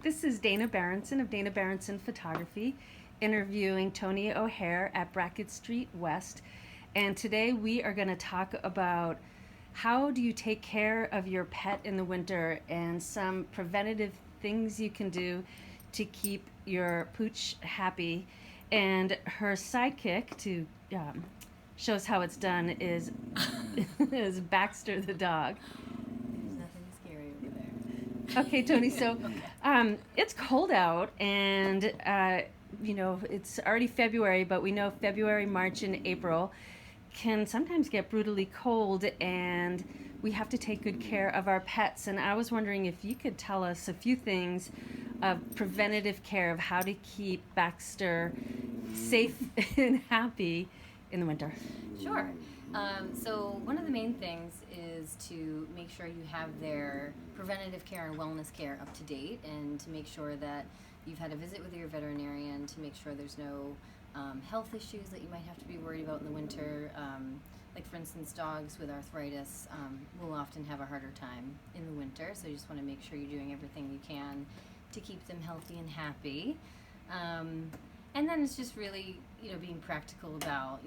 This is Dana Berenson of Dana Berenson Photography, interviewing Tony O'Hare at Brackett Street West. And today we are going to talk about how do you take care of your pet in the winter and some preventative things you can do to keep your pooch happy. And her sidekick to show us how it's done is is Baxter the dog. There's nothing scary over there. Okay, Tony. So, Okay. it's cold out, and it's already February, but we know February, March, and April can sometimes get brutally cold, and we have to take good care of our pets. And I was wondering if you could tell us a few things of preventative care of how to keep Baxter safe and happy in the winter. Sure. So one of the main things is to make sure you have their preventative care and wellness care up to date, and to make sure that you've had a visit with your veterinarian to make sure there's no health issues that you might have to be worried about in the winter. Like for instance, dogs with arthritis will often have a harder time in the winter, so you just want to make sure you're doing everything you can to keep them healthy and happy. And then it's just really, being practical about,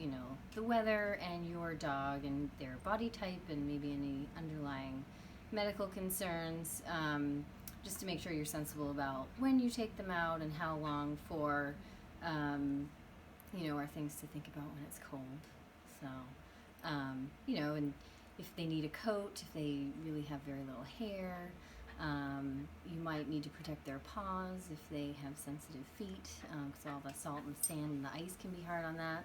the weather and your dog and their body type and maybe any underlying medical concerns, just to make sure you're sensible about when you take them out and how long for, are things to think about when it's cold. So, and if they need a coat, if they really have very little hair, you might need to protect their paws if they have sensitive feet, because all the salt and sand and the ice can be hard on that.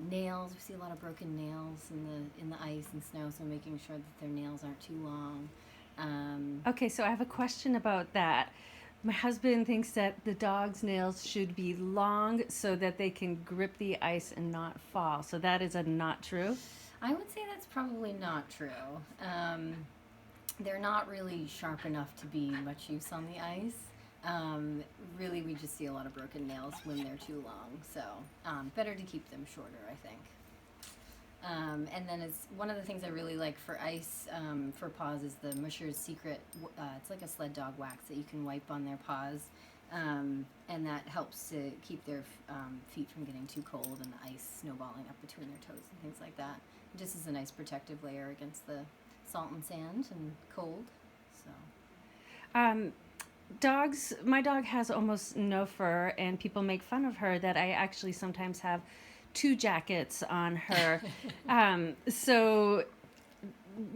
Nails, we see a lot of broken nails in the ice and snow, so making sure that their nails aren't too long. Okay, so I have a question about that. My husband thinks that the dog's nails should be long so that they can grip the ice and not fall. So that is not true? I would say that's probably not true. They're not really sharp enough to be much use on the ice. Really, we just see a lot of broken nails when they're too long. So better to keep them shorter, I think. And then it's one of the things I really like for ice for paws is the Musher's Secret. It's like a sled dog wax that you can wipe on their paws, and that helps to keep their feet from getting too cold and the ice snowballing up between their toes and things like that. It just is a nice protective layer against the salt and sand and cold. So My dog has almost no fur, and people make fun of her that I actually sometimes have two jackets on her. So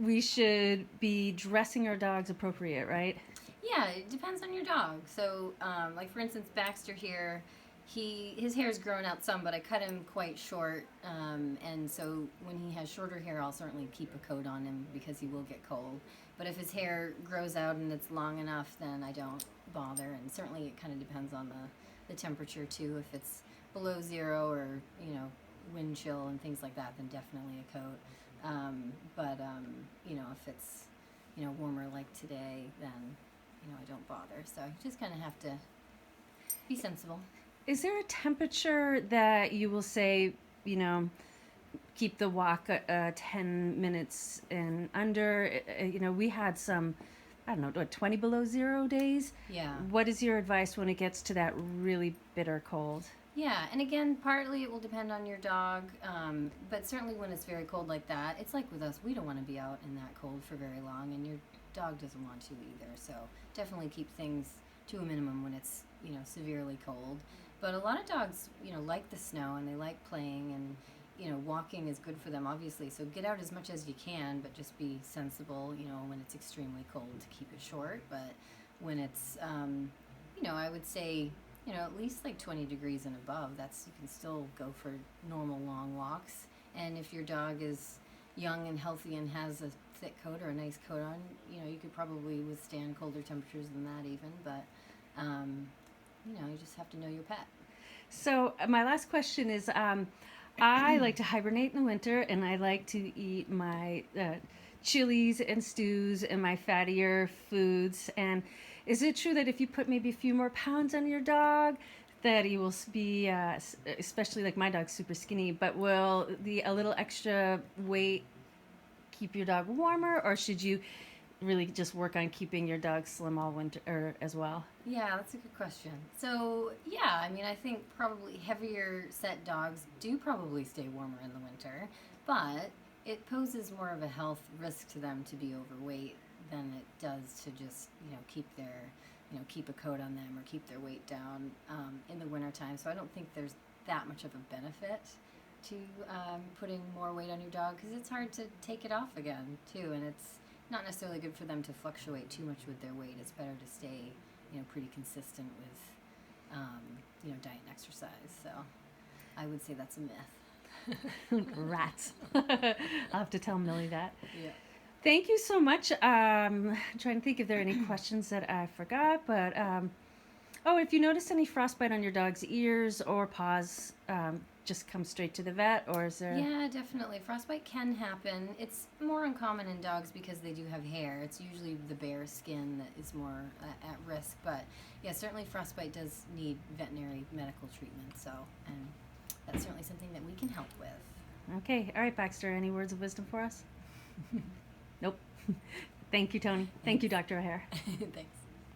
we should be dressing our dogs appropriate, right? yeah, it depends on your dog. So like for instance, Baxter here, his hair's grown out some, but I cut him quite short, and so when he has shorter hair, I'll certainly keep a coat on him because he will get cold. But if his hair grows out and it's long enough, then I don't bother. And certainly it kind of depends on the temperature too. If it's below zero or wind chill and things like that, then definitely a coat. But if it's warmer like today, then I don't bother. So you just kind of have to be sensible. Is there a temperature that you will say, keep the walk 10 minutes and under? We had some, I don't know, 20 below zero days. Yeah. What is your advice when it gets to that really bitter cold? Yeah, and again, partly it will depend on your dog, but certainly when it's very cold like that, it's like with us, we don't want to be out in that cold for very long, and your dog doesn't want to either. So definitely keep things to a minimum when it's severely cold. But a lot of dogs like the snow and they like playing, and walking is good for them obviously. So get out as much as you can, but just be sensible. When it's extremely cold, to keep it short. But when it's I would say at least like 20 degrees and above, you can still go for normal long walks. And if your dog is young and healthy and has a thick coat or a nice coat on, you could probably withstand colder temperatures than that even. But you just have to know your pet. So my last question is, I like to hibernate in the winter, and I like to eat my chilies and stews and my fattier foods. And is it true that if you put maybe a few more pounds on your dog, that he will be, especially like my dog's super skinny, but will a little extra weight keep your dog warmer, or should you really just work on keeping your dog slim all winter or as well? Yeah, that's a good question. So, yeah, I mean, I think probably heavier set dogs do probably stay warmer in the winter, but it poses more of a health risk to them to be overweight than it does to just, keep their, keep a coat on them or keep their weight down in the wintertime. So I don't think there's that much of a benefit to putting more weight on your dog because it's hard to take it off again, too, and it's not necessarily good for them to fluctuate too much with their weight. It's better to stay pretty consistent with, diet and exercise. So I would say that's a myth. Rats. I'll have to tell Millie that. Yeah. Thank you so much. I'm trying to think if there are any questions that I forgot, but if you notice any frostbite on your dog's ears or paws, just come straight to the vet, or is there? Yeah, definitely. Frostbite can happen. It's more uncommon in dogs because they do have hair. It's usually the bare skin that is more at risk. But yeah, certainly frostbite does need veterinary medical treatment. So, and that's certainly something that we can help with. Okay. All right, Baxter. Any words of wisdom for us? Nope. Thank you, Tony. Thank you, Dr. O'Hare. Thanks.